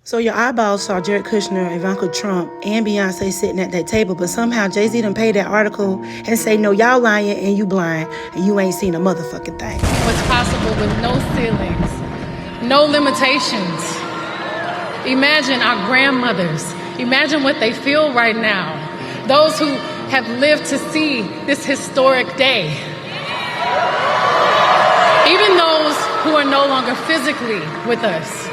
So your eyeballs saw Jared Kushner, Ivanka Trump, and Beyonce sitting at that table, but somehow Jay-Z done paid that article and say, no, y'all lying and you blind and you ain't seen a motherfucking thing. What's possible with no ceilings, no limitations. Imagine our grandmothers. Imagine what they feel right now. Those who have lived to see this historic day. Even those who are no longer physically with us.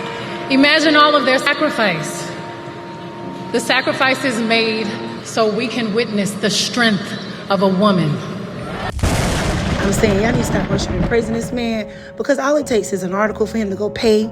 Imagine all of their sacrifice. The sacrifices made so we can witness the strength of a woman. I'm saying y'all need to stop worshiping and praising this man, because all it takes is an article for him to go pay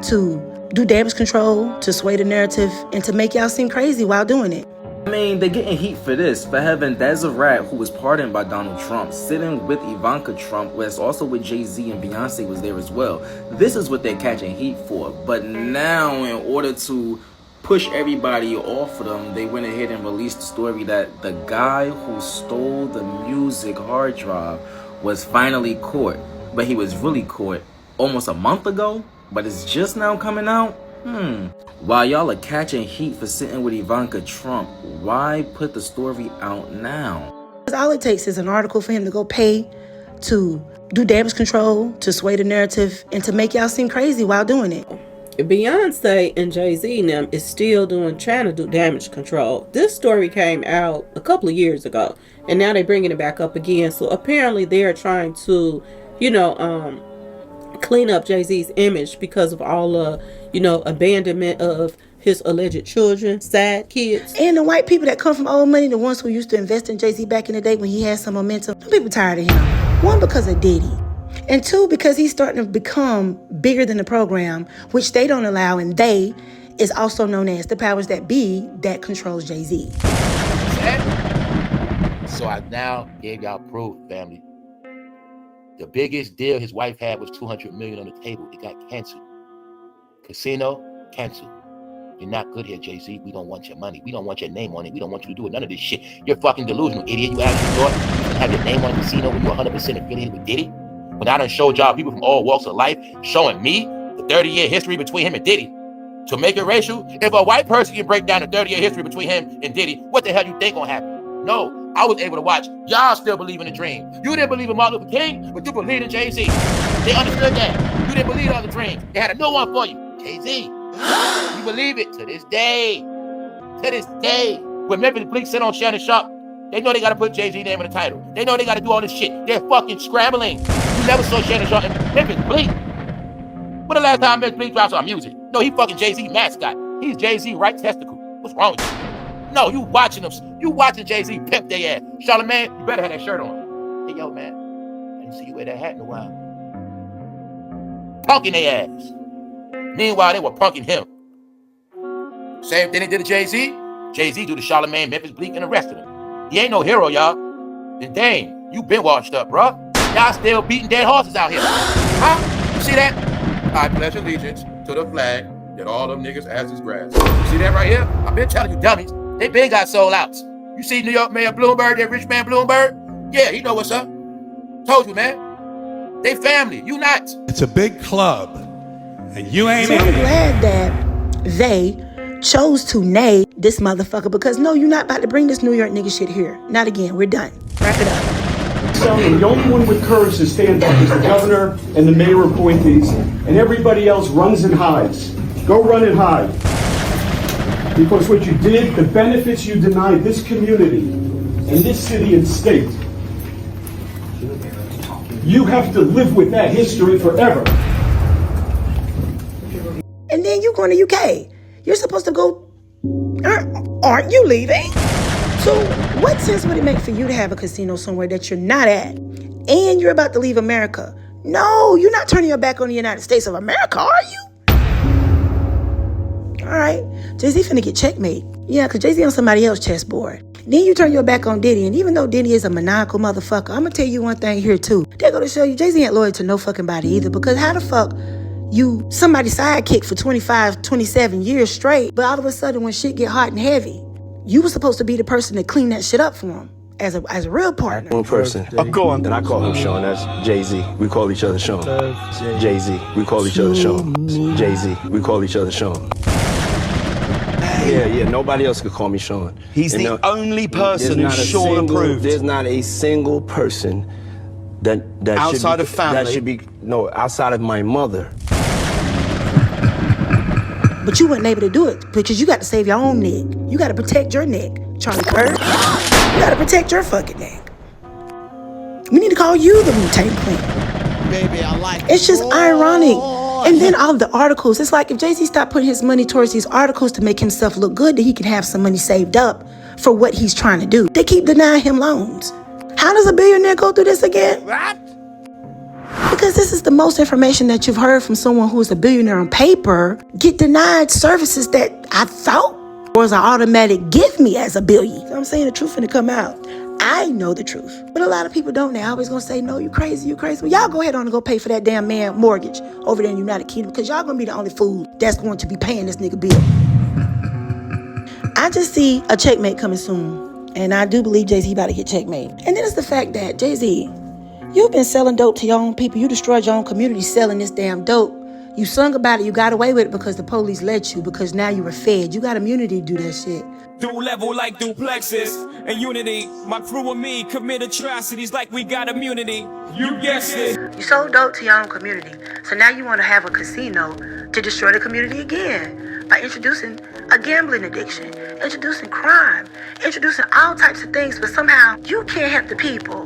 to do damage control, to sway the narrative, and to make y'all seem crazy while doing it. I mean, they're getting heat for this, for having Deseret, who was pardoned by Donald Trump, sitting with Ivanka Trump, whereas also with Jay-Z and Beyonce was there as well. This is what they're catching heat for. But now, in order to push everybody off of them, they went ahead and released the story that the guy who stole the music hard drive was finally caught. But he was really caught almost a month ago, but it's just now coming out. While y'all are catching heat for sitting with Ivanka Trump, why put the story out now? All it takes is an article for him to go pay to do damage control, to sway the narrative, and to make y'all seem crazy while doing it. Beyonce and Jay-Z and them is still trying to do damage control. This story came out a couple of years ago, and now they're bringing it back up again. So apparently they're trying to, clean up Jay-Z's image because of all abandonment of his alleged children, sad kids. And the white people that come from old money, the ones who used to invest in Jay-Z back in the day when he had some momentum, some people tired of him. One, because of Diddy. And two, because he's starting to become bigger than the program, which they don't allow, and they is also known as the powers that be that controls Jay-Z. So I now gave y'all proof, family. The biggest deal his wife had was $200 million on the table. It got canceled. Casino, canceled. You're not good here, Jay-Z. We don't want your money. We don't want your name on it. We don't want you to do none of this shit. You're fucking delusional, idiot. You actually thought you can have your name on a casino when you're 100% affiliated with Diddy? When I done showed y'all people from all walks of life showing me the 30-year history between him and Diddy. To make it racial, if a white person can break down the 30-year history between him and Diddy, what the hell you think gonna happen? No, I was able to watch. Y'all still believe in the dream. You didn't believe in Martin Luther King, but you believed in Jay-Z. They understood that. You didn't believe in other dreams. They had a new one for you. Jay-Z. You believe it to this day. To this day. When Memphis Bleak sit on Shannon Sharp, they know they got to put Jay-Z name in the title. They know they got to do all this shit. They're fucking scrambling. You never saw Shannon Sharp and Memphis Bleak. When the last time Memphis Bleak dropped some music? No, he fucking Jay-Z mascot. He's Jay-Z right testicle. What's wrong with you? No, you watching them. You watching Jay-Z pimp their ass. Charlamagne, you better have that shirt on. Hey, yo, man. I didn't see you wear that hat in a while. Punking their ass. Meanwhile, they were punking him. Same thing they did to Jay-Z. Jay-Z do to Charlamagne, Memphis Bleak, and the rest of them. He ain't no hero, y'all. Then dang, you been washed up, bruh. Y'all still beating dead horses out here. Huh? You see that? I pledge allegiance to the flag that all them niggas asses grass. You see that right here? I've been telling you dummies. They been got sold out. You see New York Mayor Bloomberg, that rich man Bloomberg? Yeah, he know what's up. Told you, man. They family. You not. It's a big club, and you ain't So in I'm it. glad that they chose to nay this motherfucker, because no, you're not about to bring this New York nigga shit here. Not again. We're done. Wrap it up. So the only one with courage to stand up is the governor and the mayor appointees, and everybody else runs and hides. Go run and hide. Because what you did, the benefits you denied this community and this city and state, you have to live with that history forever. And then you going to UK. You're supposed to go. Aren't you leaving? So what sense would it make for you to have a casino somewhere that you're not at? And you're about to leave America. No, you're not turning your back on the United States of America, are you? All right, Jay-Z finna get checkmate. Yeah, because Jay-Z on somebody else's chessboard. Then you turn your back on Diddy, and even though Diddy is a maniacal motherfucker, I'm gonna tell you one thing here too. They're gonna show you Jay-Z ain't loyal to no fucking body either, because how the fuck you somebody sidekick for 25, 27 years straight, but all of a sudden when shit get hot and heavy, you were supposed to be the person to clean that shit up for him as a real partner. One person. Go on. And I call him Sean. That's Jay-Z. We call each other Sean. Jay-Z. We call each other Sean. Jay-Z. We call each other Sean. Yeah, nobody else could call me Sean. He's And the only person who's there's not a Sean single- approved. There's not a single person that Outside should be, of family? That should be, no, outside of my mother. But you weren't able to do it because you got to save your own neck. You got to protect your neck, Charlie Kirk. You got to protect your fucking neck. We need to call you the Wu-Tang Clan. Baby, I like It's just ironic. And then all the articles, it's like if Jay-Z stopped putting his money towards these articles to make himself look good, then he can have some money saved up for what he's trying to do. They keep denying him loans. How does a billionaire go through this again? What? Because this is the most information that you've heard from someone who is a billionaire on paper get denied services that I thought was an automatic give me as a billion. So I'm saying the truth finna come out. I know the truth. But a lot of people don't. They're always gonna say, no, you crazy, you crazy. Well, y'all go ahead on and go pay for that damn man mortgage over there in the United Kingdom because y'all gonna be the only fool that's going to be paying this nigga bill. I just see a checkmate coming soon. And I do believe Jay-Z about to get checkmate. And then it's the fact that, Jay-Z, you've been selling dope to your own people. You destroyed your own community selling this damn dope. You sung about it. You got away with it because the police let you, because now you were fed. You got immunity to do that shit. Dual level like duplexes and unity. My crew and me commit atrocities like we got immunity. You guessed it. You sold dope to your own community. So now you want to have a casino to destroy the community again by introducing a gambling addiction, introducing crime, introducing all types of things, but somehow you can't help the people.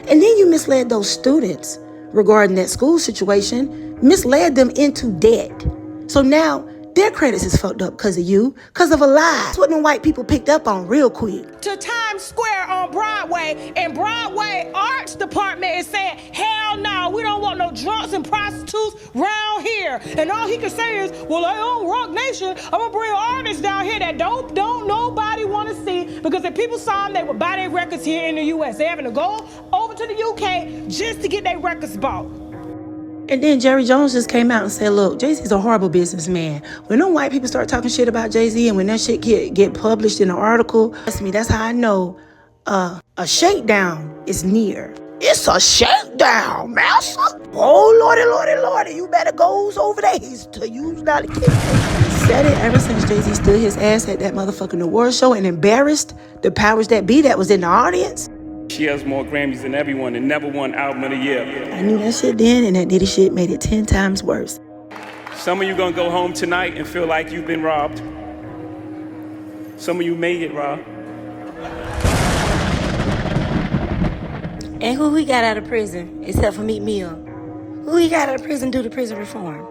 And then you misled those students regarding that school situation, misled them into debt. So now their credits is fucked up because of you, because of a lie. That's what them white people picked up on real quick. To Times Square on Broadway, and Broadway Arts Department is saying, hell no, we don't want no drunks and prostitutes round here. And all he can say is, well, I own Rock Nation. I'm gonna bring artists down here that don't nobody want to see, because if people saw them, they would buy their records here in the U.S. They're having to go over to the U.K. just to get their records bought. And then Jerry Jones just came out and said, look, Jay-Z's a horrible businessman. When them white people start talking shit about Jay-Z and when that shit get published in an article, that's how I know a shakedown is near. It's a shakedown, master. Oh, Lordy, you better go over there to use not a kid. Said it ever since Jay-Z stood his ass at that motherfucking award show and embarrassed the powers that be that was in the audience. She has more Grammys than everyone and never won Album of the Year. I knew that shit then, and that Diddy shit made it 10 times worse. Some of you gonna go home tonight and feel like you've been robbed. Some of you may get robbed. And who we got out of prison, except for Meek Mill? Who we got out of prison due to prison reform?